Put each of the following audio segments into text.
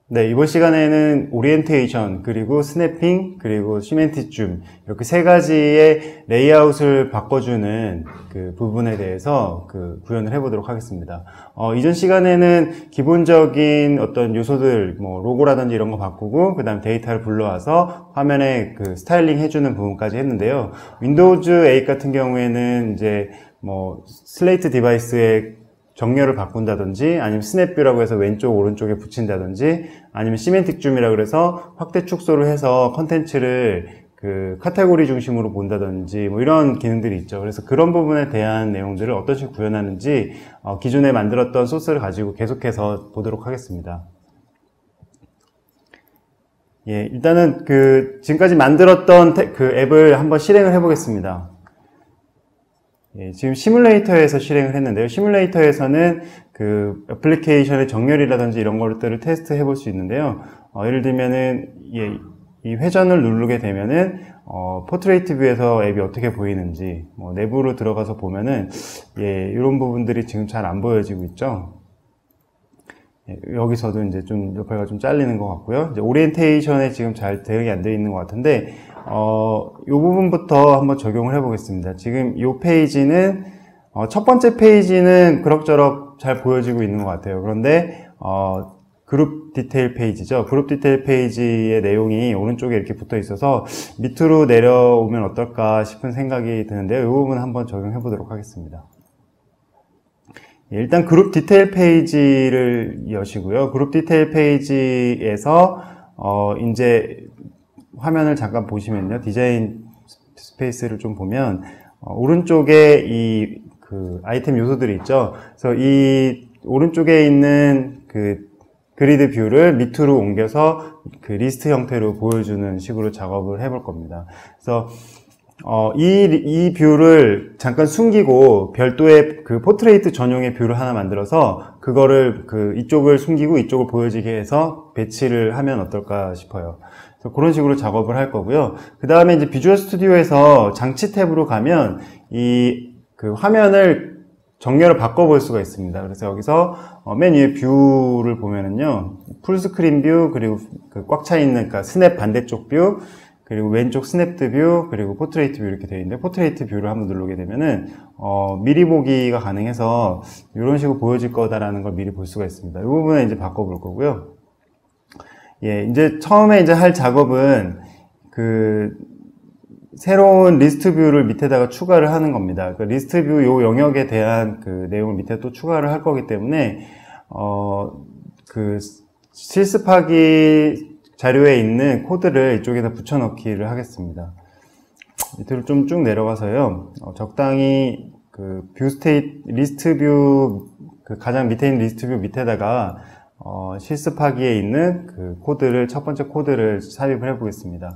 네, 이번 시간에는 오리엔테이션, 그리고 스냅핑, 그리고 시멘틱 줌 이렇게 세 가지의 레이아웃을 바꿔주는 그 부분에 대해서 구현을 해보도록 하겠습니다. 이전 시간에는 기본적인 어떤 요소들, 뭐 로고라든지 이런 거 바꾸고, 그 다음 데이터를 불러와서 화면에 스타일링 해주는 부분까지 했는데요. 윈도우즈 8 같은 경우에는 이제 뭐 슬레이트 디바이스의 정렬을 바꾼다든지, 아니면 스냅뷰라고 해서 왼쪽 오른쪽에 붙인다든지, 아니면 시멘틱 줌이라고 해서 확대 축소를 해서 컨텐츠를 카테고리 중심으로 본다든지 뭐 이런 기능들이 있죠. 그래서 그런 부분에 대한 내용들을 어떤 식으로 구현하는지 기존에 만들었던 소스를 가지고 계속해서 보도록 하겠습니다. 예, 일단은 지금까지 만들었던 앱을 한번 실행을 해보겠습니다. 예, 지금 시뮬레이터에서 실행을 했는데요. 시뮬레이터에서는 애플리케이션의 정렬이라든지 이런 것들을 테스트 해볼 수 있는데요. 예를 들면은, 예, 이 회전을 누르게 되면은, 포트레이트 뷰에서 앱이 어떻게 보이는지, 내부로 들어가서 보면은, 예, 이런 부분들이 지금 잘 안 보여지고 있죠. 예, 여기서도 이제 좀 옆에가 좀 잘리는 것 같고요. 이제 오리엔테이션에 지금 잘 대응이 안 되어 있는 것 같은데, 이 부분부터 한번 적용을 해보겠습니다. 지금 이 페이지는, 첫 번째 페이지는 그럭저럭 잘 보여지고 있는 것 같아요. 그런데, 그룹 디테일 페이지죠. 그룹 디테일 페이지의 내용이 오른쪽에 이렇게 붙어 있어서 밑으로 내려오면 어떨까 싶은 생각이 드는데요. 이 부분 한번 적용해 보도록 하겠습니다. 일단 그룹 디테일 페이지를 여시고요. 그룹 디테일 페이지에서, 이제 화면을 잠깐 보시면요. 디자인 스페이스를 좀 보면, 오른쪽에 아이템 요소들이 있죠. 그래서 이 오른쪽에 있는 그리드 뷰를 밑으로 옮겨서 리스트 형태로 보여주는 식으로 작업을 해볼 겁니다. 그래서 이 뷰를 잠깐 숨기고 별도의 포트레이트 전용의 뷰를 하나 만들어서 그거를 이쪽을 숨기고 이쪽을 보여지게 해서 배치를 하면 어떨까 싶어요. 그래서 그런 식으로 작업을 할 거고요. 그 다음에 이제 비주얼 스튜디오에서 장치 탭으로 가면 화면을 정렬을 바꿔볼 수가 있습니다. 그래서 여기서 맨 위에 뷰를 보면은요, 풀스크린 뷰, 그리고 꽉 차 있는 스냅 반대쪽 뷰, 그리고 왼쪽 스냅드 뷰, 그리고 포트레이트 뷰 이렇게 되어 있는데, 포트레이트 뷰를 한번 누르게 되면은 미리 보기가 가능해서 이런 식으로 보여질 거다라는 걸 미리 볼 수가 있습니다. 이 부분에 이제 바꿔볼 거고요. 예, 이제 처음에 이제 할 작업은 새로운 리스트 뷰를 밑에다가 추가를 하는 겁니다. 리스트 뷰 요 영역에 대한 내용을 밑에 또 추가를 할 거기 때문에, 실습하기 자료에 있는 코드를 이쪽에다 붙여넣기를 하겠습니다. 밑으로 좀 쭉 내려가서요, 적당히 리스트 뷰, 가장 밑에 있는 리스트 뷰 밑에다가, 실습하기에 있는 첫 번째 코드를 삽입을 해 보겠습니다.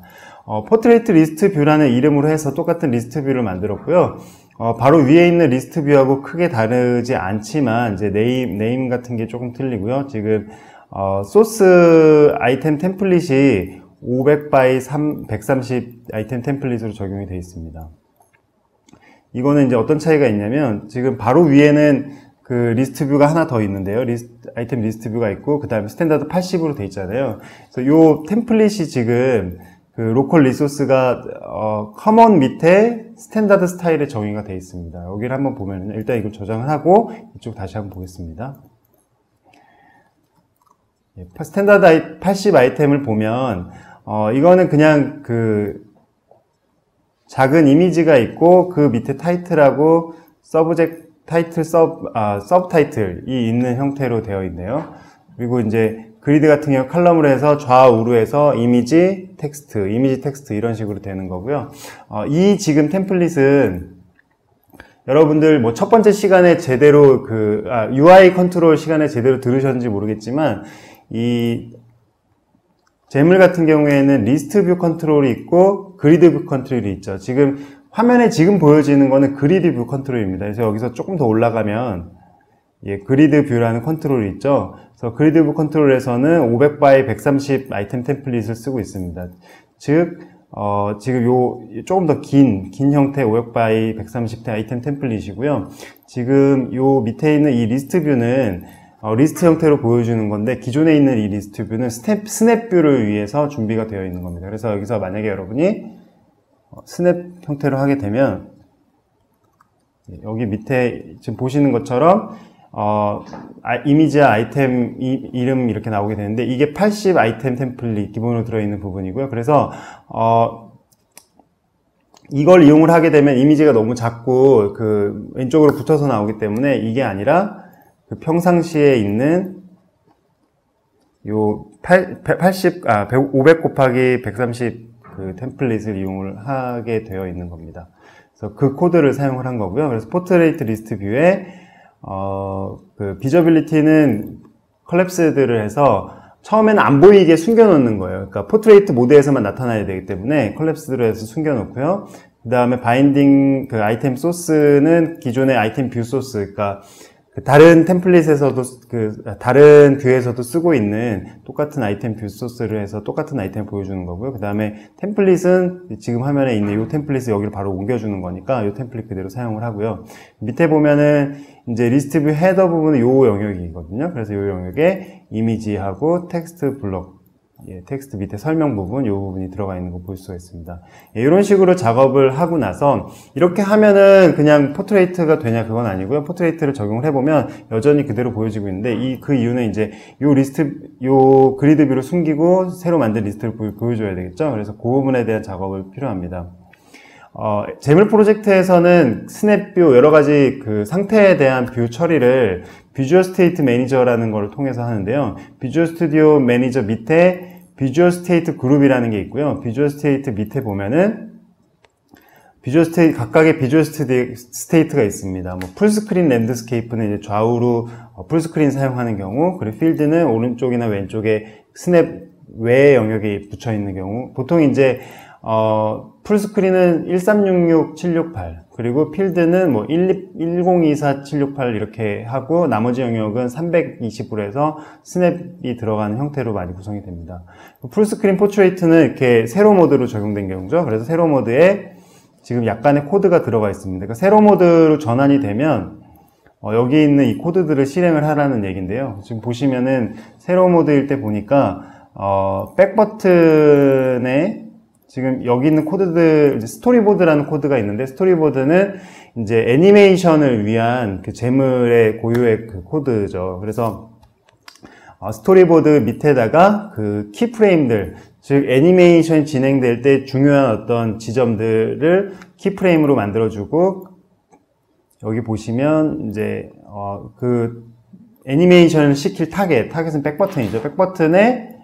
포트레이트 리스트 뷰라는 이름으로 해서 똑같은 리스트 뷰를 만들었고요. 바로 위에 있는 리스트 뷰하고 크게 다르지 않지만, 이제 네임 같은 게 조금 틀리고요. 지금, 소스 아이템 템플릿이 500 by 130 아이템 템플릿으로 적용이 되어 있습니다. 이거는 이제 어떤 차이가 있냐면, 지금 바로 위에는 리스트 뷰가 하나 더 있는데요. 아이템 리스트 뷰가 있고, 그 다음에 스탠다드 80으로 돼 있잖아요. 그래서 요 템플릿이 지금 로컬 리소스가 커먼 밑에 스탠다드 스타일에 정의가 되어 있습니다. 여기를 한번 보면은 일단 이걸 저장을 하고 이쪽 다시 한번 보겠습니다. 스탠다드 80 아이템을 보면 이거는 그냥 작은 이미지가 있고 그 밑에 타이틀하고 서브타이틀이 있는 형태로 되어 있네요. 그리고 이제 그리드 같은 경우 칼럼으로 해서 좌우로 해서 이미지 텍스트 이런 식으로 되는 거고요. 이 지금 템플릿은 여러분들 첫 번째 시간에 제대로 UI 컨트롤 시간에 제대로 들으셨는지 모르겠지만, 이 재물 같은 경우에는 리스트 뷰 컨트롤이 있고 그리드 뷰 컨트롤이 있죠. 지금 화면에 지금 보여지는 거는 그리드 뷰 컨트롤입니다. 그래서 여기서 조금 더 올라가면, 예, 그리드 뷰라는 컨트롤이 있죠. 그래서 그리드 뷰 컨트롤에서는 500 by 130 아이템 템플릿을 쓰고 있습니다. 즉, 지금 조금 더 긴 형태 500 by 130 아이템 템플릿이고요. 지금 밑에 있는 이 리스트 뷰는, 리스트 형태로 보여주는 건데, 기존에 있는 이 리스트 뷰는 스냅뷰를 위해서 준비가 되어 있는 겁니다. 그래서 여기서 만약에 여러분이 스냅 형태로 하게 되면, 여기 밑에 지금 보시는 것처럼 이미지와 아이템 이름 이렇게 나오게 되는데, 이게 80 아이템 템플릿 기본으로 들어있는 부분이고요. 그래서 이걸 이용을 하게 되면 이미지가 너무 작고 그 왼쪽으로 붙어서 나오기 때문에 이게 아니라 그 평상시에 있는 요 500 곱하기 130 그 템플릿을 이용을 하게 되어 있는 겁니다. 그래서 그 코드를 사용을 한 거고요. 그래서 포트레이트 리스트 뷰에 그 비저빌리티는 컬랩스드를 해서 처음에는 안 보이게 숨겨놓는 거예요. 그러니까 포트레이트 모드에서만 나타나야 되기 때문에 컬랩스드로 해서 숨겨놓고요. 그 다음에 바인딩 그 아이템 소스는 기존의 아이템 뷰 소스, 그러니까 다른 템플릿에서도 다른 뷰에서도 쓰고 있는 똑같은 아이템 뷰 소스를 해서 똑같은 아이템을 보여주는 거고요. 그 다음에 템플릿은 지금 화면에 있는 이 템플릿을 여기를 바로 옮겨주는 거니까 이 템플릿 그대로 사용을 하고요. 밑에 보면은 이제 리스트 뷰 헤더 부분은 요 영역이거든요. 그래서 요 영역에 이미지하고 텍스트 블록, 텍스트 밑에 설명 부분, 이 부분이 들어가 있는 거 볼 수가 있습니다. 이런 식으로 작업을 하고 나서 이렇게 하면은 그냥 포트레이트가 되냐 그건 아니고요. 포트레이트를 적용을 해보면 여전히 그대로 보여지고 있는데 그 이유는 이제 요 그리드 뷰를 숨기고 새로 만든 리스트를 보여줘야 되겠죠. 그래서 그 부분에 대한 작업을 필요합니다. 재물 프로젝트에서는 스냅뷰 여러 가지 그 상태에 대한 뷰 처리를 비주얼 스테이트 매니저라는 걸 통해서 하는데요. 비주얼 스튜디오 매니저 밑에 비주얼 스테이트 그룹이라는 게 있고요. 비주얼 스테이트 밑에 보면은 각각의 비주얼 스테이트가 있습니다. 뭐 풀스크린 랜드스케이프는 이제 좌우로 풀스크린 사용하는 경우, 그리고 필드는 오른쪽이나 왼쪽에 스냅 외의 영역에 붙여 있는 경우, 보통 이제 풀스크린은 1366, 768, 그리고 필드는 뭐 1024, 768 이렇게 하고, 나머지 영역은 320으로 해서 스냅이 들어가는 형태로 많이 구성이 됩니다. 풀스크린 포트레이트는 이렇게 세로 모드로 적용된 경우죠. 그래서 세로 모드에 지금 약간의 코드가 들어가 있습니다. 그러니까 세로 모드로 전환이 되면, 여기 있는 이 코드들을 실행을 하라는 얘기인데요. 지금 보시면은 세로 모드일 때 보니까, 백 버튼에 지금 여기 있는 코드들, 이제 스토리보드라는 코드가 있는데, 스토리보드는 이제 애니메이션을 위한 그 재물의 고유의 그 코드죠. 그래서 스토리보드 밑에다가 그 키프레임들, 즉 애니메이션이 진행될 때 중요한 어떤 지점들을 키프레임으로 만들어주고, 여기 보시면 이제 그 애니메이션을 시킬 타겟은 백버튼이죠. 백버튼의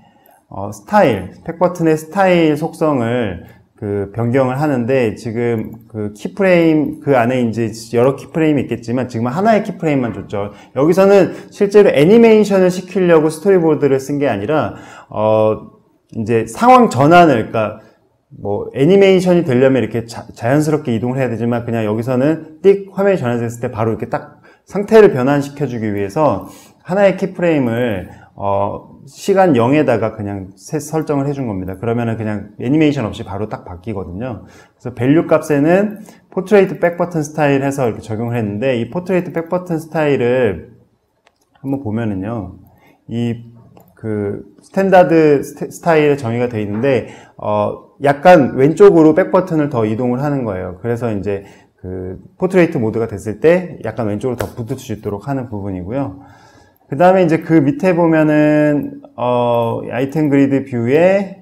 백버튼의 스타일 속성을 그 변경을 하는데, 지금 그 키프레임 그 안에 이제 여러 키프레임이 있겠지만 지금 하나의 키프레임만 줬죠. 여기서는 실제로 애니메이션을 시키려고 스토리보드를 쓴 게 아니라 이제 상황 전환을, 그러니까 뭐 애니메이션이 되려면 이렇게 자연스럽게 이동을 해야 되지만, 그냥 여기서는 띡 화면이 전환됐을 때 바로 이렇게 딱 상태를 변환시켜 주기 위해서 하나의 키프레임을 시간 0에다가 그냥 설정을 해준 겁니다. 그러면은 그냥 애니메이션 없이 바로 딱 바뀌거든요. 그래서 밸류 값에는 포트레이트 백버튼 스타일 해서 이렇게 적용을 했는데, 이 포트레이트 백버튼 스타일을 한번 보면은요, 그 스탠다드 스타일에 정의가 되어 있는데, 약간 왼쪽으로 백버튼을 더 이동을 하는 거예요. 그래서 이제 그 포트레이트 모드가 됐을 때 약간 왼쪽으로 더 붙을 수 있도록 하는 부분이고요. 그 다음에 이제 그 밑에 보면은 아이템 그리드 뷰에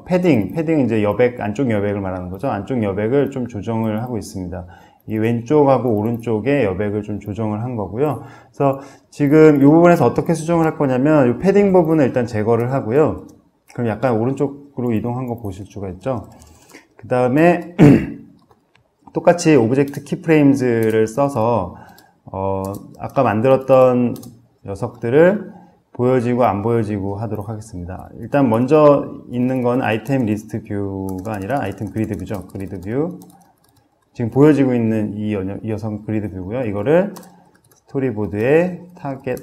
패딩 이제 여백, 안쪽 여백을 말하는 거죠. 안쪽 여백을 좀 조정을 하고 있습니다. 이 왼쪽하고 오른쪽에 여백을 좀 조정을 한 거고요. 그래서 지금 이 부분에서 어떻게 수정을 할 거냐면, 이 패딩 부분을 일단 제거를 하고요. 그럼 약간 오른쪽으로 이동한 거 보실 수가 있죠. 그 다음에 똑같이 오브젝트 키프레임즈를 써서 아까 만들었던 녀석들을 보여지고 안 보여지고 하도록 하겠습니다. 일단 먼저 있는 건 아이템 리스트 뷰가 아니라 아이템 그리드 뷰죠. 그리드 뷰. 지금 보여지고 있는 이 녀석 그리드 뷰고요. 이거를 스토리보드에 타겟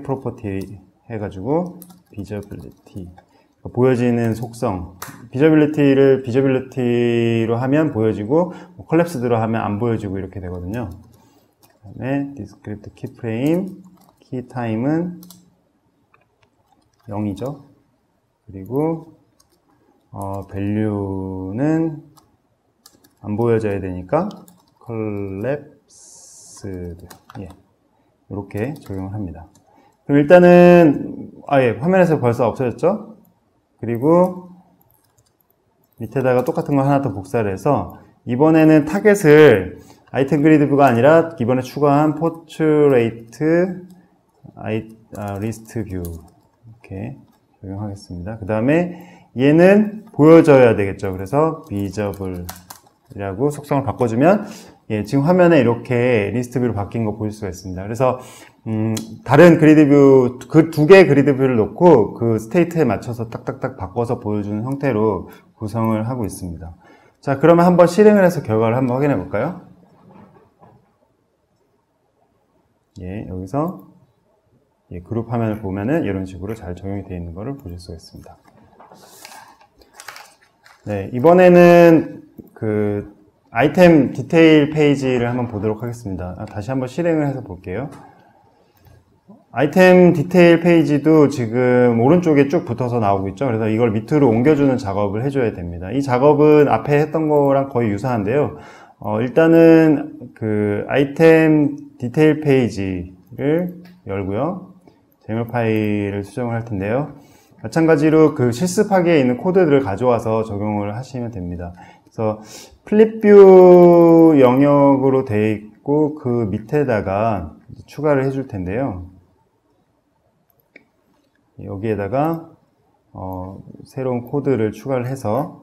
프로퍼티 해가지고 비저빌리티, 보여지는 속성, 비저빌리티로 하면 보여지고, 컬랩스드로 하면 안 보여지고 이렇게 되거든요. 그 다음에 디스크립트 키프레임, 키 타임은 0이죠. 그리고 value는 안 보여져야 되니까 collapsed, 예, 이렇게 적용을 합니다. 그럼 일단은 화면에서 벌써 없어졌죠? 그리고 밑에다가 똑같은 거 하나 더 복사를 해서 이번에는 타겟을 아이템 그리드 뷰가 아니라 이번에 추가한 포트레이트 리스트 뷰 이렇게 적용하겠습니다. 그 다음에 얘는 보여져야 되겠죠. 그래서 visible이라고 속성을 바꿔주면 지금 화면에 이렇게 리스트 뷰로 바뀐 거 보실 수가 있습니다. 그래서 다른 그리드 뷰, 그 두 개의 그리드 뷰를 놓고 그 스테이트에 맞춰서 딱딱딱 바꿔서 보여주는 형태로 구성을 하고 있습니다. 자, 그러면 한번 실행을 해서 결과를 한번 확인해 볼까요? 여기서 그룹 화면을 보면은 이런 식으로 잘 적용이 되어 있는 것을 보실 수가 있습니다. 네, 이번에는 그 아이템 디테일 페이지를 한번 보도록 하겠습니다. 다시 한번 실행을 해서 볼게요. 아이템 디테일 페이지도 지금 오른쪽에 쭉 붙어서 나오고 있죠. 그래서 이걸 밑으로 옮겨주는 작업을 해줘야 됩니다. 이 작업은 앞에 했던 거랑 거의 유사한데요. 일단은 그 아이템 디테일 페이지를 열고요. 제목 파일을 수정을 할 텐데요. 마찬가지로 그 실습하기에 있는 코드들을 가져와서 적용을 하시면 됩니다. 그래서 플립뷰 영역으로 되어 있고 그 밑에다가 추가를 해줄 텐데요. 여기에다가 새로운 코드를 추가를 해서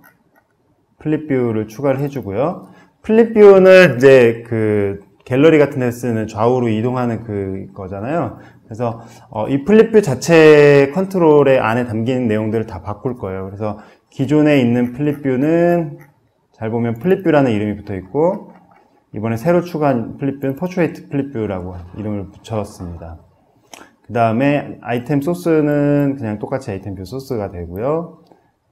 플립뷰를 추가를 해주고요. 플립뷰는 이제 그 갤러리 같은 데 쓰는 좌우로 이동하는 그 거잖아요. 그래서 이 플립뷰 자체 컨트롤의 안에 담긴 내용들을 다 바꿀 거예요. 그래서 기존에 있는 플립뷰는 잘 보면 플립뷰라는 이름이 붙어 있고 이번에 새로 추가한 플립뷰는 포트레이트 플립뷰라고 이름을 붙였습니다. 그 다음에 아이템 소스는 그냥 똑같이 아이템 뷰 소스가 되고요.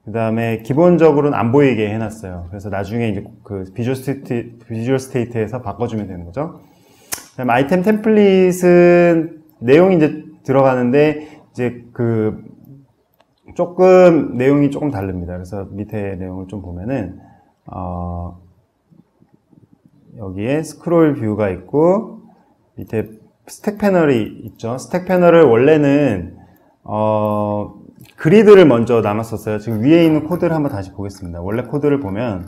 그 다음에 기본적으로는 안 보이게 해놨어요. 그래서 나중에 이제 그 비주얼 스테이트에서 바꿔주면 되는 거죠. 그 다음에 아이템 템플릿은 내용이 이제 들어가는데 이제 그 조금 내용이 조금 다릅니다. 그래서 밑에 내용을 좀 보면은 여기에 스크롤 뷰가 있고 밑에 스택 패널이 있죠. 스택 패널을 원래는 그리드를 먼저 나눴었어요. 지금 위에 있는 코드를 한번 다시 보겠습니다. 원래 코드를 보면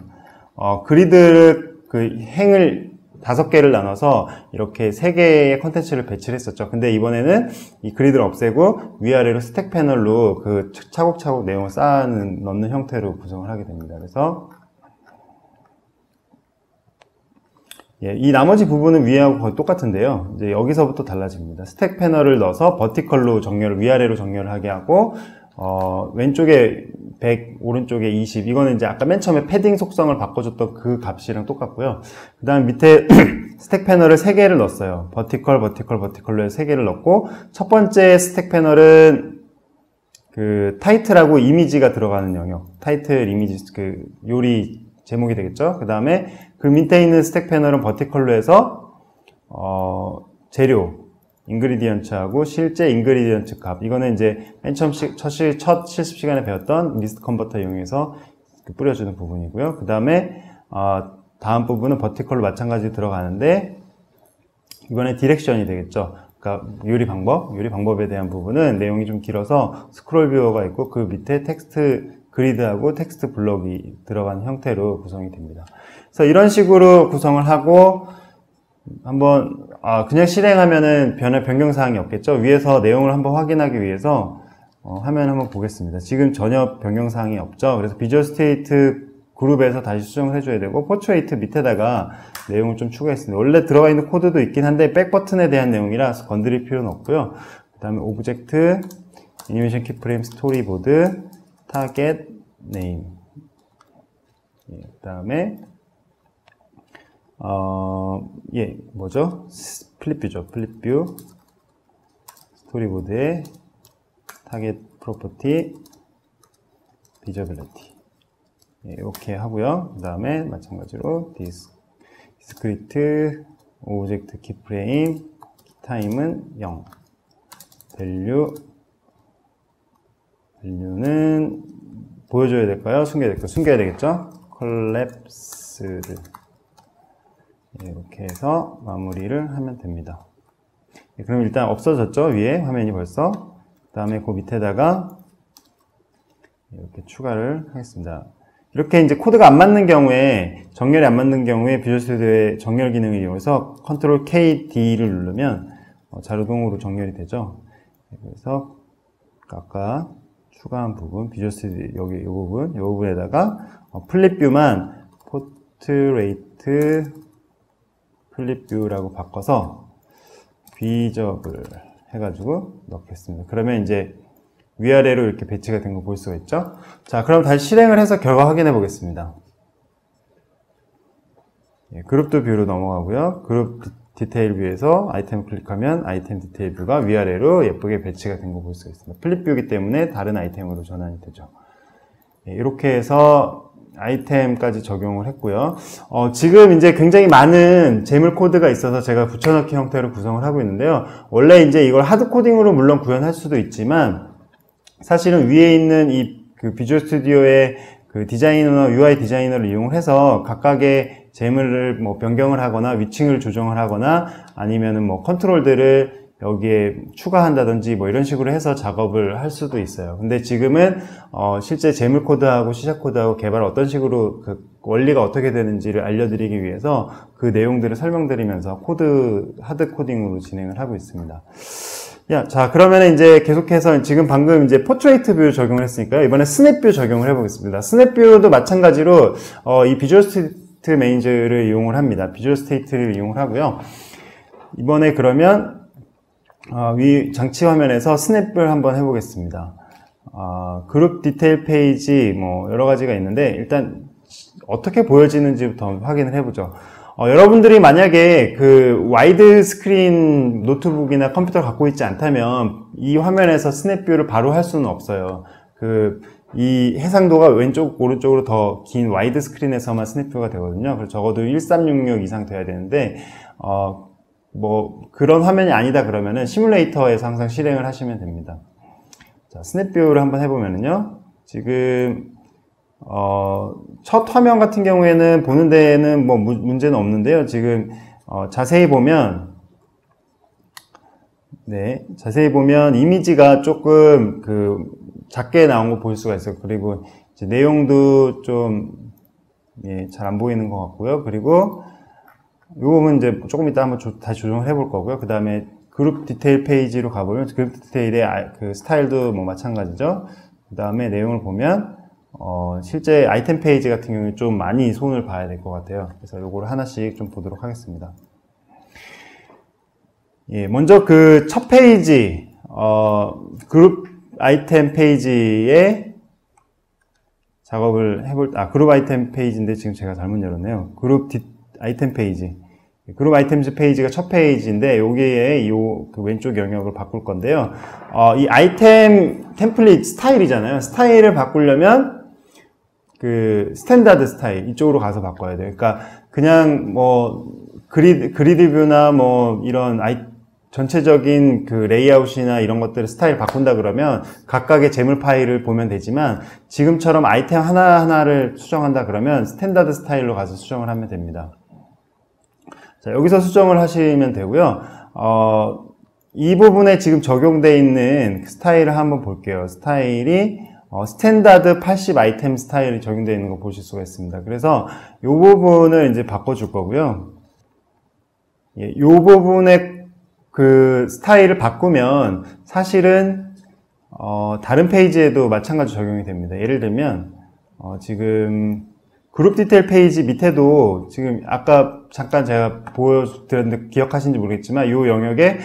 그리드를 그 행을 5개를 나눠서 이렇게 3개의 컨텐츠를 배치를 했었죠. 근데 이번에는 이 그리드를 없애고 위아래로 스택 패널로 그 차곡차곡 내용을 넣는 형태로 구성을 하게 됩니다. 그래서 이 나머지 부분은 위하고 거의 똑같은데요. 이제 여기서부터 달라집니다. 스택 패널을 넣어서 버티컬로 정렬을, 위아래로 정렬을 하게 하고, 왼쪽에 100, 오른쪽에 20. 이거는 이제 아까 맨 처음에 패딩 속성을 바꿔줬던 그 값이랑 똑같고요. 그 다음 밑에 스택 패널을 3개를 넣었어요. 버티컬로 해서 3개를 넣고, 첫 번째 스택 패널은 그 타이틀하고 이미지가 들어가는 영역. 타이틀, 이미지, 그 요리 제목이 되겠죠. 그 다음에 그 밑에 있는 스택 패널은 버티컬로 해서 재료, 인그리디언츠하고 실제 인그리디언츠 값. 이거는 이제 맨 처음 첫 실습 시간에 배웠던 리스트 컨버터 이용해서 뿌려주는 부분이고요. 그 다음에 다음 부분은 버티컬로 마찬가지로 들어가는데 이번에 디렉션이 되겠죠. 그러니까 요리 방법에 대한 부분은 내용이 좀 길어서 스크롤 뷰어가 있고 그 밑에 텍스트 그리드하고 텍스트 블록이 들어간 형태로 구성이 됩니다. 그래서 이런 식으로 구성을 하고 한번 그냥 실행하면은 변경사항이 없겠죠. 위에서 내용을 한번 확인하기 위해서 화면 한번 보겠습니다. 지금 전혀 변경사항이 없죠. 그래서 비주얼 스테이트 그룹에서 다시 수정을 해줘야 되고 포트레이트 밑에다가 내용을 좀 추가했습니다. 원래 들어가 있는 코드도 있긴 한데 백 버튼에 대한 내용이라 건드릴 필요는 없고요. 그 다음에 오브젝트, 애니메이션 키프레임, 스토리보드, 타겟, 네임. 그 다음에 뭐죠? 플립뷰죠. 플립뷰, 스토리보드에 타겟 프로퍼티, 비저빌리티. 이렇게 하고요. 그 다음에 마찬가지로 디스크리트, 오브젝트 키프레임, 타임은 0. value는 보여줘야 될까요? 숨겨야 될까요? 숨겨야 되겠죠? collapsed. 이렇게 해서 마무리를 하면 됩니다. 그럼 일단 없어졌죠? 위에 화면이 벌써. 그 다음에 그 밑에다가 이렇게 추가를 하겠습니다. 이렇게 이제 코드가 안 맞는 경우에, 정렬이 안 맞는 경우에 비주얼 스튜디오의 정렬 기능을 이용해서 컨트롤 KD를 누르면 자동으로 정렬이 되죠. 그래서 아까 추가한 부분, 비주얼 스튜디오 여기 이 부분에다가 플립뷰만 포트레이트 플립뷰라고 바꿔서 비저블 해가지고 넣겠습니다. 그러면 이제 위아래로 이렇게 배치가 된 거 볼 수가 있죠. 자, 그럼 다시 실행을 해서 결과 확인해 보겠습니다. 그룹도 뷰로 넘어가고요. 그룹 디테일 뷰에서 아이템을 클릭하면 아이템 디테일 뷰가 위아래로 예쁘게 배치가 된 거 볼 수가 있습니다. 플립 뷰이기 때문에 다른 아이템으로 전환이 되죠. 이렇게 해서 아이템까지 적용을 했고요. 지금 이제 굉장히 많은 재물 코드가 있어서 제가 붙여넣기 형태로 구성을 하고 있는데요. 원래 이제 이걸 하드 코딩으로 물론 구현할 수도 있지만 사실은 위에 있는 이 그 비주얼 스튜디오의 그 디자이너, UI 디자이너를 이용을 해서 각각의 재물을 뭐 변경을 하거나 위층을 조정을 하거나 아니면은 뭐 컨트롤들을 여기에 추가한다든지 뭐 이런 식으로 해서 작업을 할 수도 있어요. 근데 지금은 실제 재물 코드하고 시작 코드하고 개발을 어떤 식으로 그 원리가 어떻게 되는지를 알려드리기 위해서 그 내용들을 설명드리면서 하드 코딩으로 진행을 하고 있습니다. 자, 그러면 이제 계속해서 지금 방금 이제 포트레이트 뷰 적용을 했으니까요. 이번에 스냅 뷰 적용을 해보겠습니다. 스냅 뷰도 마찬가지로 이 비주얼 스테이트 메인즈를 이용을 합니다. 비주얼 스테이트를 이용을 하고요. 이번에 그러면 위 장치 화면에서 스냅을 한번 해보겠습니다. 그룹 디테일 페이지 뭐 여러 가지가 있는데 일단 어떻게 보여지는지부터 확인을 해보죠. 여러분들이 만약에 그 와이드 스크린 노트북이나 컴퓨터를 갖고 있지 않다면 이 화면에서 스냅 뷰를 바로 할 수는 없어요. 이 해상도가 왼쪽 오른쪽으로 더 긴 와이드 스크린에서만 스냅 뷰가 되거든요. 그래서 적어도 1366 이상 돼야 되는데 뭐 그런 화면이 아니다 그러면은 시뮬레이터에서 항상 실행을 하시면 됩니다. 자, 스냅 뷰를 한번 해보면은요. 지금 첫 화면 같은 경우에는 보는 데에는 뭐 문제는 없는데요. 지금 자세히 보면 자세히 보면 이미지가 조금 작게 나온 거 볼 수가 있어요. 그리고 이제 내용도 좀 잘 안 보이는 것 같고요. 그리고 이 부분 이제 조금 이따 한번 다시 조정을 해볼 거고요. 그 다음에 그룹 디테일 페이지로 가보면 그룹 디테일의 그 스타일도 뭐 마찬가지죠. 그 다음에 내용을 보면 실제 아이템 페이지 같은 경우에 좀 많이 손을 봐야 될 것 같아요. 그래서 요거를 하나씩 좀 보도록 하겠습니다. 먼저 그 첫 페이지, 그룹 아이템 페이지에 작업을 그룹 아이템 페이지인데 지금 제가 잘못 열었네요. 그룹 아이템 페이지. 그룹 아이템즈 페이지가 첫 페이지인데 여기에 그 왼쪽 영역을 바꿀 건데요. 이 아이템 템플릿 스타일이잖아요. 스타일을 바꾸려면 그 스탠다드 스타일 이쪽으로 가서 바꿔야 돼요. 그러니까 그냥 뭐 그리드 뷰나 뭐 이런 전체적인 그 레이아웃이나 이런 것들을 스타일 바꾼다 그러면 각각의 재물 파일을 보면 되지만 지금처럼 아이템 하나하나를 수정한다 그러면 스탠다드 스타일로 가서 수정을 하면 됩니다. 자, 여기서 수정을 하시면 되고요. 이 부분에 지금 적용되어 있는 스타일을 한번 볼게요. 스타일이 스탠다드 80 아이템 스타일이 적용되어 있는 거 보실 수가 있습니다. 그래서 이 부분을 이제 바꿔줄 거고요. 이 부분에 그 스타일을 바꾸면 사실은 다른 페이지에도 마찬가지 적용이 됩니다. 예를 들면 지금 그룹 디테일 페이지 밑에도 지금 아까 잠깐 제가 보여드렸는데 기억하시는지 모르겠지만 이 영역에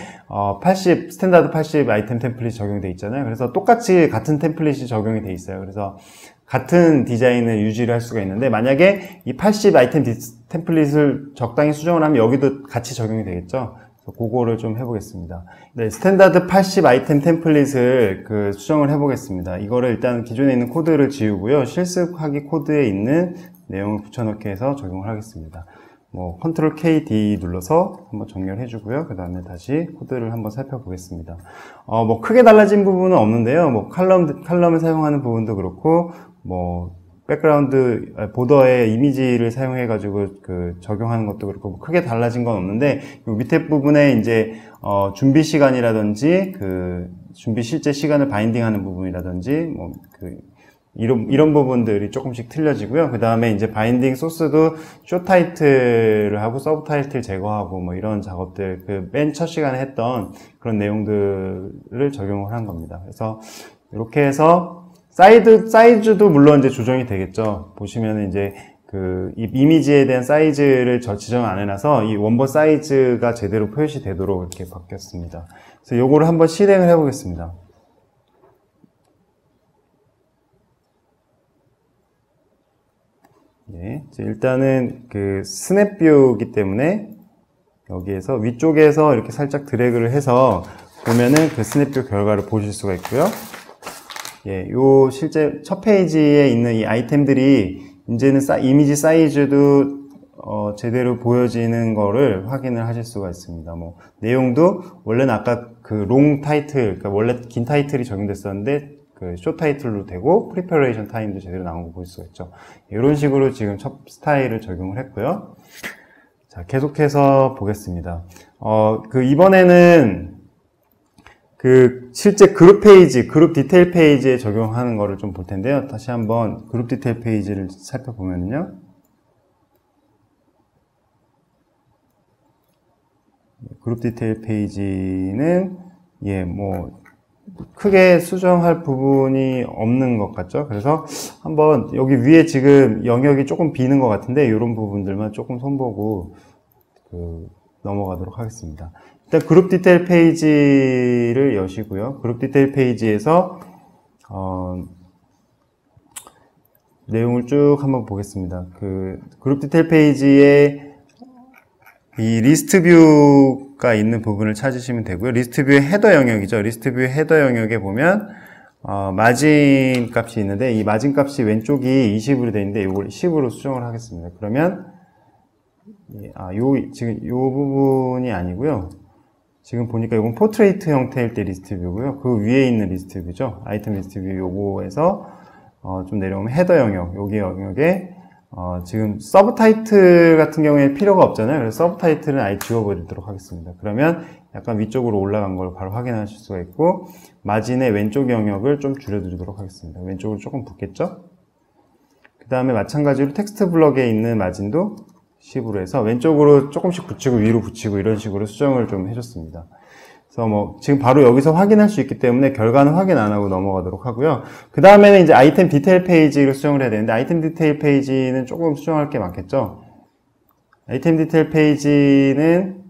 80 스탠다드 80 아이템 템플릿이 적용되어 있잖아요. 그래서 똑같이 같은 템플릿이 적용이 되어 있어요. 그래서 같은 디자인을 유지를 할 수가 있는데 만약에 이 80 아이템 템플릿을 적당히 수정을 하면 여기도 같이 적용이 되겠죠. 그래서 그거를 좀 해보겠습니다. 네, 스탠다드 80 아이템 템플릿을 수정을 해보겠습니다. 이거를 일단 기존에 있는 코드를 지우고요. 실습하기 코드에 있는 내용을 붙여넣기 해서 적용을 하겠습니다. 뭐 컨트롤 KD 눌러서 한번 정렬해 주고요. 그 다음에 다시 코드를 한번 살펴보겠습니다. 뭐 크게 달라진 부분은 없는데요. 뭐 칼럼을 사용하는 부분도 그렇고, 뭐 백그라운드 보더의 이미지를 사용해 가지고 그 적용하는 것도 그렇고 뭐 크게 달라진 건 없는데, 요 밑에 부분에 이제 준비 시간이라든지 그 준비 실제 시간을 바인딩하는 부분이라든지 뭐 그 이런 부분들이 조금씩 틀려지고요. 그 다음에 이제 바인딩 소스도 쇼 타이틀을 하고 서브 타이틀 제거하고 뭐 이런 작업들, 그 맨 첫 시간에 했던 그런 내용들을 적용을 한 겁니다. 그래서 이렇게 해서 사이즈도 물론 이제 조정이 되겠죠. 보시면은 이제 그 이미지에 대한 사이즈를 지정 안 해놔서 이 원본 사이즈가 제대로 표시되도록 이렇게 바뀌었습니다. 그래서 요거를 한번 실행을 해보겠습니다. 예, 일단은 그 스냅뷰이기 때문에 여기에서 위쪽에서 이렇게 살짝 드래그를 해서 보면은 그 스냅뷰 결과를 보실 수가 있고요. 예, 요 실제 첫 페이지에 있는 이 아이템들이 이제는 이미지 사이즈도 제대로 보여지는 거를 확인을 하실 수가 있습니다. 뭐 내용도 원래는 아까 그 롱 타이틀, 그러니까 원래 긴 타이틀이 적용됐었는데 그 쇼 타이틀로 되고 프리퍼레이션 타임도 제대로 나온 거 볼 수가 있죠. 이런 식으로 지금 첫 스타일을 적용을 했고요. 자, 계속해서 보겠습니다. 이번에는 그 실제 그룹 페이지, 그룹 디테일 페이지에 적용하는 거를 좀 볼 텐데요. 다시 한번 그룹 디테일 페이지를 살펴보면요. 그룹 디테일 페이지는 예, 뭐 크게 수정할 부분이 없는 것 같죠. 그래서 한번 여기 위에 지금 영역이 조금 비는 것 같은데 이런 부분들만 조금 손보고 넘어가도록 하겠습니다. 일단 그룹 디테일 페이지를 여시고요. 그룹 디테일 페이지에서 내용을 쭉 한번 보겠습니다. 그 그룹 디테일 페이지에 이 리스트 뷰가 있는 부분을 찾으시면 되고요. 리스트 뷰의 헤더 영역이죠. 리스트 뷰의 헤더 영역에 보면 마진 값이 있는데 이 마진 값이 왼쪽이 20으로 되어 있는데 이걸 10으로 수정을 하겠습니다. 그러면 지금 요 부분이 아니고요. 지금 보니까 이건 포트레이트 형태일 때 리스트 뷰고요. 그 위에 있는 리스트 뷰죠. 아이템 리스트 뷰 요거에서 좀 내려오면 헤더 영역, 여기 영역에 지금 서브 타이틀 같은 경우에 필요가 없잖아요. 그래서 서브 타이틀은 아예 지워버리도록 하겠습니다. 그러면 약간 위쪽으로 올라간 걸 바로 확인하실 수가 있고, 마진의 왼쪽 영역을 좀 줄여드리도록 하겠습니다. 왼쪽으로 조금 붙겠죠? 그 다음에 마찬가지로 텍스트 블럭에 있는 마진도 10으로 해서 왼쪽으로 조금씩 붙이고 위로 붙이고 이런 식으로 수정을 좀 해줬습니다. 그래서 뭐 지금 바로 여기서 확인할 수 있기 때문에 결과는 확인 안 하고 넘어가도록 하고요. 그 다음에는 이제 아이템 디테일 페이지를 수정을 해야 되는데, 아이템 디테일 페이지는 조금 수정할 게 많겠죠. 아이템 디테일 페이지는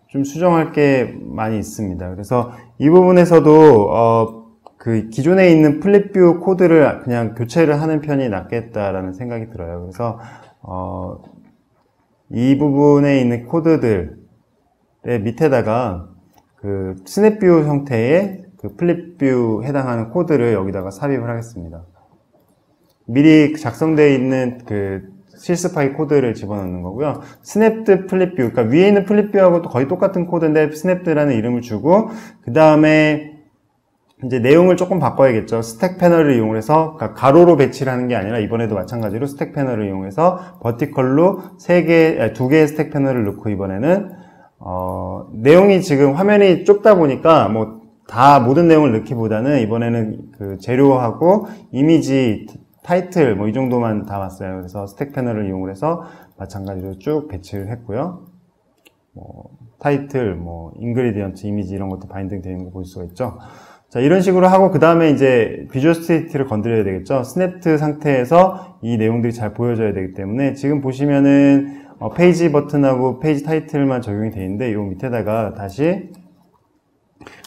좀 수정할 게 많이 있습니다. 그래서 이 부분에서도 그 기존에 있는 플립뷰 코드를 그냥 교체를 하는 편이 낫겠다라는 생각이 들어요. 그래서 이 부분에 있는 코드들의 밑에다가 그 스냅뷰 형태의 그 플립뷰 해당하는 코드를 여기다가 삽입을 하겠습니다. 미리 작성되어 있는 그 실습하기 코드를 집어넣는 거고요. 스냅드 플립뷰, 그러니까 위에 있는 플립뷰하고 거의 똑같은 코드인데 스냅드라는 이름을 주고, 그 다음에 이제 내용을 조금 바꿔야겠죠. 스택 패널을 이용해서, 그러니까 가로로 배치를 하는 게 아니라 이번에도 마찬가지로 스택 패널을 이용해서 버티컬로 2개의 스택 패널을 넣고, 이번에는 내용이 지금 화면이 좁다 보니까 뭐 다 모든 내용을 넣기보다는 이번에는 그 재료하고 이미지, 타이틀 뭐 이 정도만 담았어요. 그래서 스택 패널을 이용해서 마찬가지로 쭉 배치를 했고요. 뭐 타이틀, 뭐 인그리디언트, 이미지 이런 것도 바인딩 되는 거 볼 수가 있죠. 자, 이런 식으로 하고 그 다음에 이제 비주얼 스테이트를 건드려야 되겠죠. 스냅드 상태에서 이 내용들이 잘 보여져야 되기 때문에 지금 보시면은 페이지 버튼하고 페이지 타이틀만 적용이 되어 있는데, 이 밑에다가 다시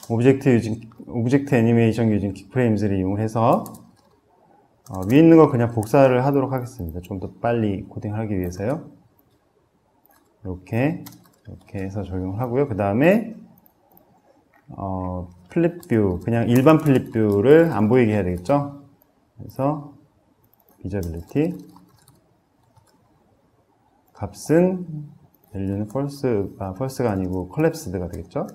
오브젝트 애니메이션 유징 킥프레임즈를 이용해서 위에 있는 거 그냥 복사를 하도록 하겠습니다. 좀 더 빨리 코딩을 하기 위해서요. 이렇게 해서 적용을 하고요. 그 다음에 플립뷰, 그냥 일반 플립뷰를 안 보이게 해야 되겠죠. 그래서 비저빌리티 값은 밸류는 false가 아니고 collapsed가 되겠죠.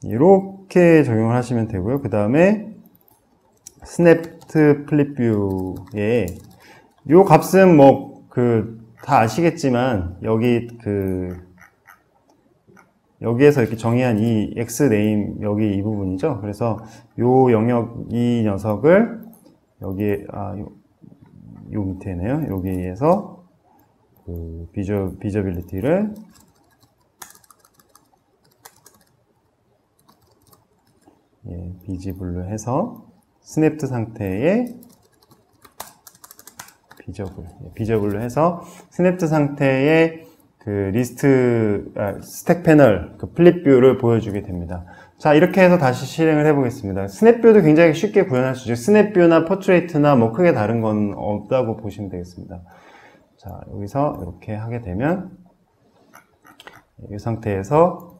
이렇게 적용을 하시면 되고요. 그 다음에 snapped flip view에 요 값은 뭐 다 아시겠지만 여기에서 이렇게 정의한 이 xname 여기 이 부분이죠. 그래서 요 영역 이 녀석을 여기에 요 밑에네요. 여기에서 비저빌리티를 비지블로 해서 스냅드 상태의 비저블로 해서 스냅드 상태의 스택 패널, 플립 뷰를 보여주게 됩니다. 자, 이렇게 해서 다시 실행을 해보겠습니다. 스냅 뷰도 굉장히 쉽게 구현할 수 있죠. 스냅 뷰나 포트레이트나 뭐 크게 다른 건 없다고 보시면 되겠습니다. 자, 여기서 이렇게 하게 되면 이 상태에서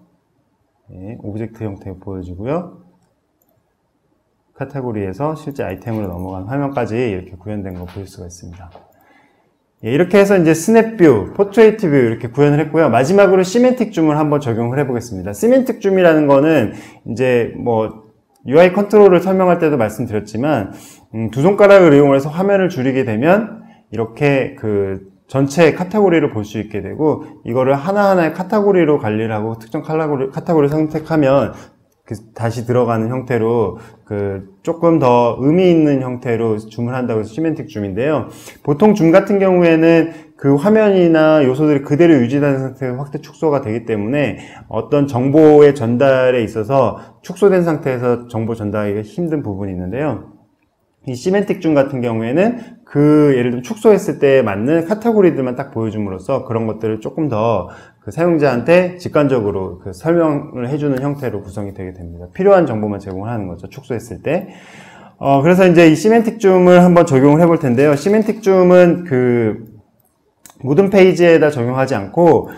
오브젝트 형태 보여주고요. 카테고리에서 실제 아이템으로 넘어간 화면까지 이렇게 구현된 거 볼 수가 있습니다. 이렇게 해서 이제 스냅 뷰, 포트레이트 뷰 이렇게 구현을 했고요. 마지막으로 시멘틱 줌을 한번 적용을 해보겠습니다. 시멘틱 줌이라는 거는 이제 뭐 UI 컨트롤을 설명할 때도 말씀드렸지만 두 손가락을 이용해서 화면을 줄이게 되면 이렇게 전체 카테고리를 볼 수 있게 되고 이거를 하나하나의 카테고리로 관리를 하고 특정 카테고리를 선택하면 다시 들어가는 형태로 조금 더 의미 있는 형태로 줌을 한다고 해서 시멘틱 줌인데요. 보통 줌 같은 경우에는 그 화면이나 요소들이 그대로 유지되는 상태에서 확대 축소가 되기 때문에 어떤 정보의 전달에 있어서 축소된 상태에서 정보 전달하기가 힘든 부분이 있는데요. 이 시멘틱 줌 같은 경우에는 예를 들면 축소했을 때 맞는 카테고리들만 딱 보여줌으로써 그런 것들을 조금 더 사용자한테 직관적으로 설명을 해주는 형태로 구성이 되게 됩니다. 필요한 정보만 제공을 하는 거죠. 축소했을 때. 그래서 이제 이 시멘틱 줌을 한번 적용을 해볼 텐데요. 시멘틱 줌은 모든 페이지에다 적용하지 않고,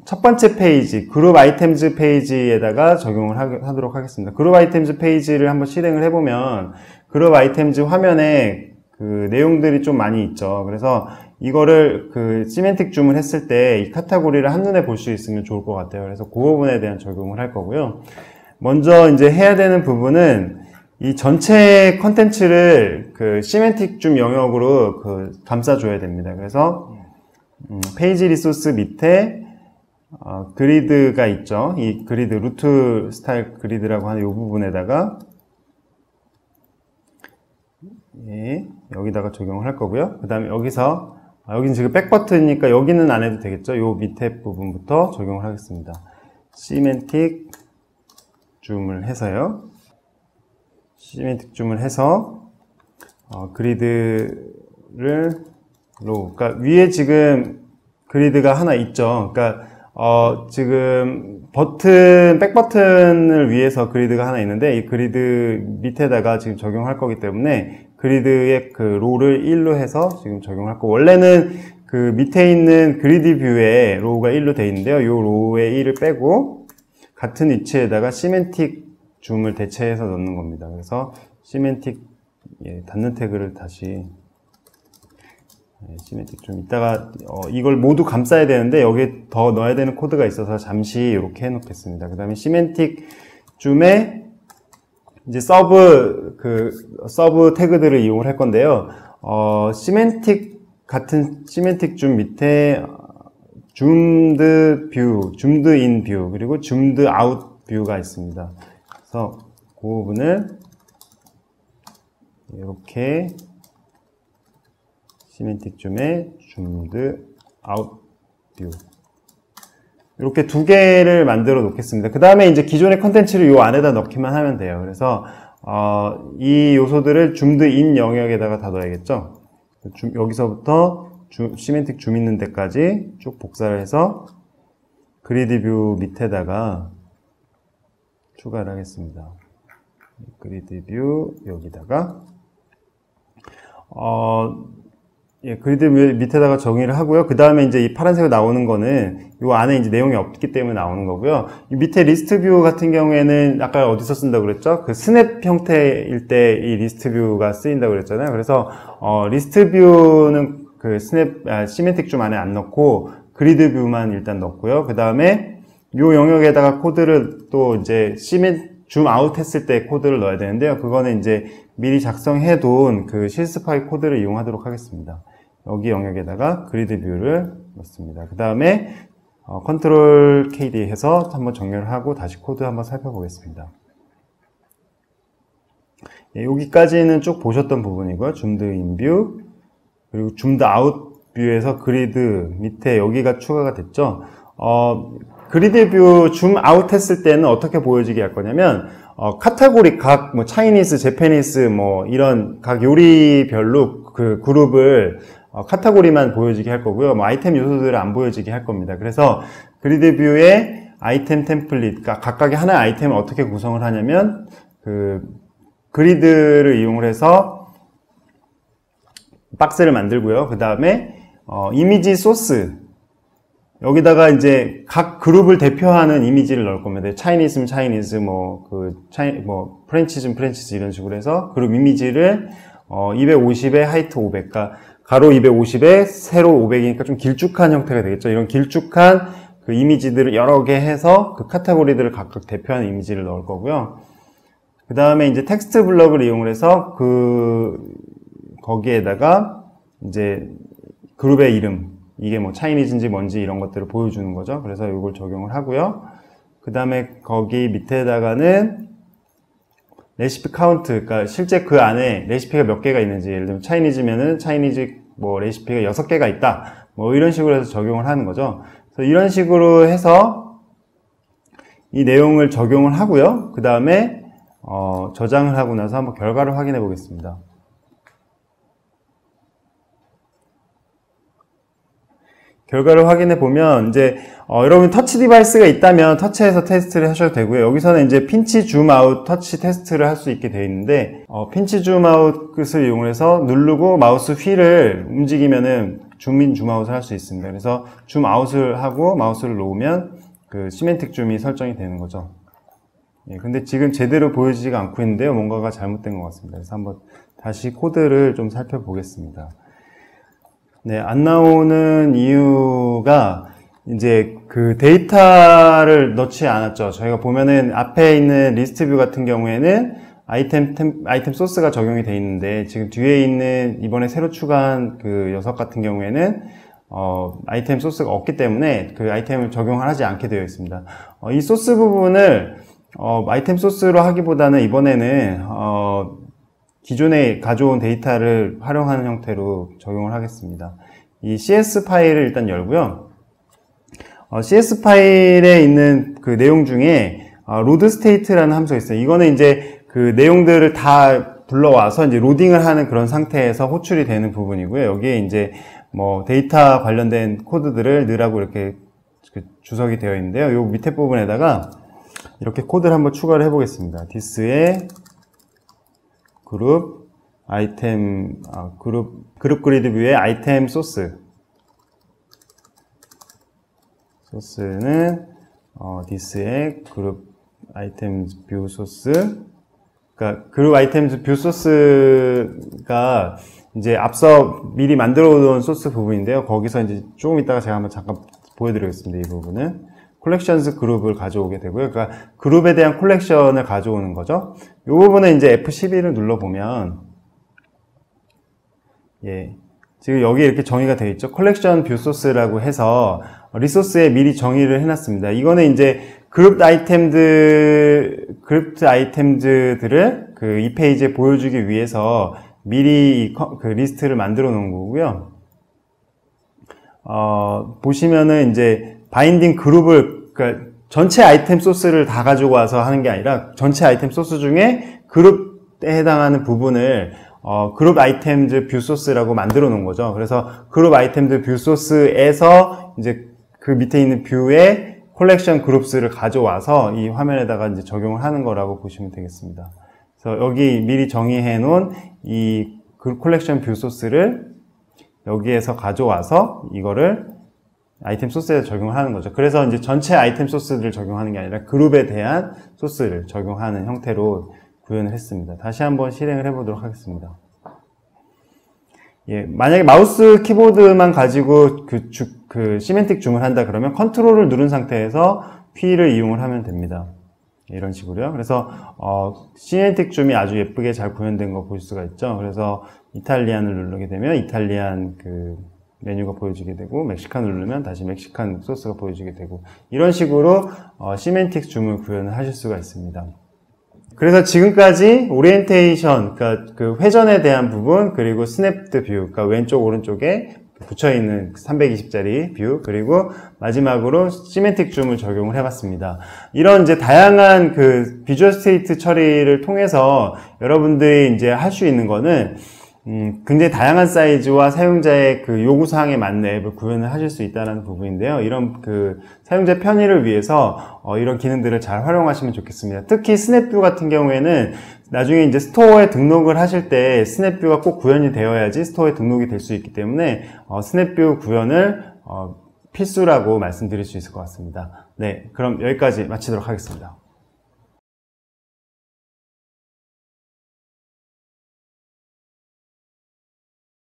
첫 번째 페이지, 그룹 아이템즈 페이지에다가 적용을 하도록 하겠습니다. 그룹 아이템즈 페이지를 한번 실행을 해보면, 그룹 아이템즈 화면에 내용들이 좀 많이 있죠. 그래서 이거를 시멘틱 줌을 했을 때 이 카테고리를 한눈에 볼 수 있으면 좋을 것 같아요. 그래서 그 부분에 대한 적용을 할 거고요. 먼저 이제 해야 되는 부분은 이 전체 컨텐츠를 시멘틱 줌 영역으로 감싸줘야 됩니다. 그래서 페이지 리소스 밑에 그리드가 있죠. 이 그리드, 루트 스타일 그리드라고 하는 이 부분에다가 여기다가 적용을 할 거고요. 그 다음에 여기는 지금 백 버튼이니까 여기는 안 해도 되겠죠. 요 밑에 부분부터 적용을 하겠습니다. 시멘틱 줌을 해서요. 시멘틱 줌을 해서 그리드를 그러니까 위에 지금 그리드가 하나 있죠. 그러니까 지금 백 버튼을 위해서 그리드가 하나 있는데 이 그리드 밑에다가 지금 적용할 거기 때문에 그리드의 로우를 1로 해서 지금 적용할 거고, 원래는 밑에 있는 그리드 뷰에 로우가 1로 되어 있는데요. 이 로우의 1을 빼고 같은 위치에다가 시멘틱 줌을 대체해서 넣는 겁니다. 그래서 시멘틱 닫는 태그를 다시 시멘틱 줌 이따가 이걸 모두 감싸야 되는데 여기에 더 넣어야 되는 코드가 있어서 잠시 이렇게 해 놓겠습니다. 그 다음에 시멘틱 줌에 이제 서브 태그들을 이용을 할 건데요. 시멘틱 줌 밑에 줌드 뷰, 줌드 인 뷰, 그리고 줌드 아웃 뷰가 있습니다. 그래서 그 부분을 이렇게 시멘틱 줌에 줌드 아웃 뷰 이렇게 두 개를 만들어 놓겠습니다. 그 다음에 이제 기존의 컨텐츠를 이 안에다 넣기만 하면 돼요. 그래서 이 요소들을 줌드 인 영역에다가 다 넣어야겠죠. 여기서부터 시멘틱 줌 있는 데까지 쭉 복사를 해서 그리드 뷰 밑에다가 추가를 하겠습니다. 그리드 뷰 여기다가 예, 그리드 밑에다가 정의를 하고요. 그 다음에 이제 이 파란색으로 나오는 거는 요 안에 이제 내용이 없기 때문에 나오는 거고요. 이 밑에 리스트 뷰 같은 경우에는 아까 어디서 쓴다고 그랬죠? 그 스냅 형태일 때 이 리스트 뷰가 쓰인다고 그랬잖아요. 그래서 리스트 뷰는 그 시멘틱 줌 안에 안 넣고 그리드 뷰만 일단 넣고요. 그 다음에 요 영역에다가 코드를 또 이제 줌 아웃 했을 때 코드를 넣어야 되는데요. 그거는 이제 미리 작성해 둔 그 실습 파일 코드를 이용하도록 하겠습니다. 여기 영역에다가 그리드 뷰를 넣습니다. 그 다음에 컨트롤 KD 해서 한번 정렬을 하고 다시 코드 한번 살펴보겠습니다. 예, 여기까지는 쭉 보셨던 부분이고요. 줌드 인 뷰, 그리고 줌드 아웃 뷰에서 그리드 밑에 여기가 추가가 됐죠. 그리드 뷰 줌 아웃 했을 때는 어떻게 보여지게 할 거냐면 카테고리 각 뭐 차이니스, 재패니스 뭐 이런 각 요리별로 그 그룹을 카테고리만 보여지게 할 거고요. 뭐 아이템 요소들을 안 보여지게 할 겁니다. 그래서 그리드 뷰의 아이템 템플릿, 그러니까 각각의 하나의 아이템을 어떻게 구성을 하냐면 그 그리드를 이용을 해서 박스를 만들고요. 그 다음에 이미지 소스, 여기다가 이제 각 그룹을 대표하는 이미지를 넣을 겁니다. 차이니스면 차이니스, 프렌치즈면 프렌치즈 이런 식으로 해서 그룹 이미지를 250에 하이트 500, 그러니까 가로 250에 세로 500이니까 좀 길쭉한 형태가 되겠죠. 이런 길쭉한 그 이미지들을 여러 개 해서 그 카테고리들을 각각 대표하는 이미지를 넣을 거고요. 그 다음에 이제 텍스트 블럭을 이용을 해서 거기에다가 이제 그룹의 이름, 이게 뭐 차이니즈인지 뭔지 이런 것들을 보여주는 거죠. 그래서 이걸 적용을 하고요. 그 다음에 거기 밑에다가는 레시피 카운트, 그러니까 실제 그 안에 레시피가 몇 개가 있는지, 예를 들면 차이니즈면은 차이니즈 뭐 레시피가 6개가 있다, 뭐 이런 식으로 해서 적용을 하는 거죠. 그래서 이런 식으로 해서 이 내용을 적용을 하고요. 그 다음에 저장을 하고 나서 한번 결과를 확인해 보겠습니다. 결과를 확인해 보면 이제 여러분 터치 디바이스가 있다면 터치해서 테스트를 하셔도 되고요. 여기서는 이제 핀치 줌 아웃 터치 테스트를 할 수 있게 되어 있는데 핀치 줌 아웃을 이용해서 누르고 마우스 휠을 움직이면은 줌인 줌 아웃을 할 수 있습니다. 그래서 줌 아웃을 하고 마우스를 놓으면 그 시멘틱 줌이 설정이 되는 거죠. 예, 근데 지금 제대로 보여지지가 않고 있는데요. 뭔가가 잘못된 것 같습니다. 그래서 한번 다시 코드를 좀 살펴보겠습니다. 네, 안 나오는 이유가 이제 그 데이터를 넣지 않았죠. 저희가 보면은 앞에 있는 리스트 뷰 같은 경우에는 아이템 소스가 적용이 되어 있는데 지금 뒤에 있는 이번에 새로 추가한 그 녀석 같은 경우에는 아이템 소스가 없기 때문에 그 아이템을 적용하지 않게 되어 있습니다. 이 소스 부분을 아이템 소스로 하기보다는 이번에는 기존에 가져온 데이터를 활용하는 형태로 적용을 하겠습니다. 이 CS 파일을 일단 열고요. CS 파일에 있는 그 내용 중에 로드 스테이트라는 함수가 있어요. 이거는 이제 그 내용들을 다 불러와서 이제 로딩을 하는 그런 상태에서 호출이 되는 부분이고요. 여기에 이제 뭐 데이터 관련된 코드들을 넣으라고 이렇게 주석이 되어 있는데요. 요 밑에 부분에다가 이렇게 코드를 한번 추가를 해보겠습니다. this의 그룹 아이템 그룹 그리드 뷰의 아이템 소스는 this의 그룹 아이템 뷰 소스, 그러니까 그룹 아이템 뷰 소스가 이제 앞서 미리 만들어 놓은 소스 부분인데요. 거기서 이제 조금 이따가 제가 한번 잠깐 보여드리겠습니다. 이 부분은 콜렉션스 그룹을 가져오게 되고요. 그러니까 그룹에 대한 콜렉션을 가져오는 거죠. 이 부분은 이제 F12를 눌러보면, 예, 지금 여기 이렇게 정의가 되어 있죠. 컬렉션 뷰 소스라고 해서 리소스에 미리 정의를 해놨습니다. 이거는 이제 그룹 아이템들을 그 이 페이지에 보여주기 위해서 미리 그 리스트를 만들어 놓은 거고요. 보시면은 이제 바인딩 그룹을, 그러니까 전체 아이템 소스를 다 가지고 와서 하는 게 아니라 전체 아이템 소스 중에 그룹에 해당하는 부분을 그룹 아이템즈 뷰 소스라고 만들어 놓은 거죠. 그래서 그룹 아이템즈 뷰 소스에서 이제 그 밑에 있는 뷰에 콜렉션 그룹스를 가져와서 이 화면에다가 이제 적용을 하는 거라고 보시면 되겠습니다. 그래서 여기 미리 정의해 놓은 이 콜렉션 뷰 소스를 여기에서 가져와서 이거를 아이템 소스에 적용을 하는 거죠. 그래서 이제 전체 아이템 소스를 적용하는 게 아니라 그룹에 대한 소스를 적용하는 형태로 구현을 했습니다. 다시 한번 실행을 해보도록 하겠습니다. 예, 만약에 마우스 키보드만 가지고 그 시멘틱 줌을 한다 그러면 컨트롤을 누른 상태에서 P를 이용을 하면 됩니다. 이런 식으로요. 그래서 시멘틱 줌이 아주 예쁘게 잘 구현된 거 보실 수가 있죠. 그래서 이탈리안을 누르게 되면 이탈리안 그 메뉴가 보여지게 되고, 멕시칸을 누르면 다시 멕시칸 소스가 보여지게 되고, 이런 식으로 시멘틱 줌을 구현을 하실 수가 있습니다. 그래서 지금까지 오리엔테이션, 그러니까 그 회전에 대한 부분, 그리고 스냅드 뷰, 그러니까 왼쪽 오른쪽에 붙여있는 320짜리 뷰, 그리고 마지막으로 시멘틱 줌을 적용을 해봤습니다. 이런 이제 다양한 그 비주얼 스테이트 처리를 통해서 여러분들이 이제 할 수 있는 거는 굉장히 다양한 사이즈와 사용자의 그 요구사항에 맞는 앱을 구현을 하실 수 있다는 부분인데요. 이런 그 사용자 편의를 위해서 이런 기능들을 잘 활용하시면 좋겠습니다. 특히 스냅뷰 같은 경우에는 나중에 이제 스토어에 등록을 하실 때 스냅뷰가 꼭 구현이 되어야지 스토어에 등록이 될 수 있기 때문에 스냅뷰 구현을 필수라고 말씀드릴 수 있을 것 같습니다. 네, 그럼 여기까지 마치도록 하겠습니다.